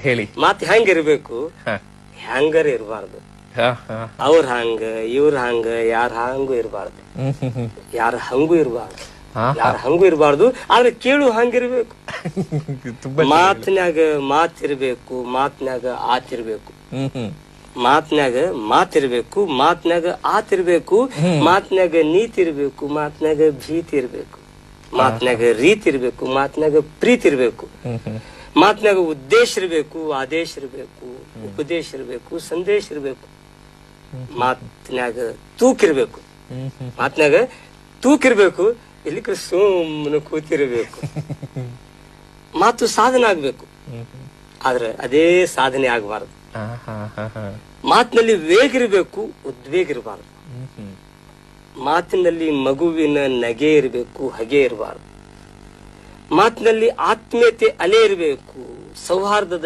ಹೇಳಿ. ಮತ್ ಹೆಂಗಿರ್ಬೇಕು, ಹೆಂಗಾರ ಇರಬಾರ್ದು. ಅವ್ರ ಹಂಗ ಇವ್ರ ಹಂಗ ಯಾರ ಹಂಗೂ ಇರಬಾರ್ದು, ಯಾರ ಹಂಗೂ ಇರಬಾರ್ದು, ಯಾರ ಹಂಗೂ ಇರಬಾರ್ದು. ಆದ್ರೆ ಕೇಳು ಹಂಗಿರ್ಬೇಕು. ಮಾತಿನ್ಯಾಗ ಮಾತಿರ್ಬೇಕು, ಮಾತಿನ್ಯಾಗ ಆತಿರ್ಬೇಕು, ಮಾತಿನ್ಯಾಗ ಮಾತಿರ್ಬೇಕು, ಮಾತಿನ್ಯಾಗ ಆತಿರ್ಬೇಕು, ಮಾತಿನ್ಯಾಗ ನೀತಿ ಇರ್ಬೇಕು, ಮಾತಿನ್ಯಾಗ ಭೀತಿ ಇರ್ಬೇಕು, ಮಾತಿನ್ಯಾಗ ರೀತಿ ಇರ್ಬೇಕು, ಮಾತಿನ್ಯಾಗ ಪ್ರೀತಿ ಇರ್ಬೇಕು, ಮಾತಿನಾಗ ಉದ್ದೇಶ ಇರಬೇಕು, ಆದೇಶ ಇರಬೇಕು, ಉಪದೇಶ ಇರಬೇಕು, ಸಂದೇಶ ಇರಬೇಕು, ಮಾತಿನಾಗ ತೂಕಿರ್ಬೇಕು, ಮಾತಿನಾಗ ತೂಕಿರ್ಬೇಕು. ಇಲ್ಲಿ ಸುಮ್ಮನೆ ಕೂತಿರ್ಬೇಕು. ಮಾತು ಸಾಧನೆ ಆಗ್ಬೇಕು, ಆದ್ರೆ ಅದೇ ಸಾಧನೆ ಆಗಬಾರದು. ಮಾತಿನಲ್ಲಿ ವೇಗ ಇರಬೇಕು, ಉದ್ವೇಗ ಇರಬಾರದು. ಮಾತಿನಲ್ಲಿ ಮಗುವಿನ ನಗೆ ಇರಬೇಕು, ಹಗೆ ಇರಬಾರದು. ಮಾತಿನಲ್ಲಿ ಆತ್ಮೀಯತೆ ಅಲೆ ಇರಬೇಕು, ಸೌಹಾರ್ದದ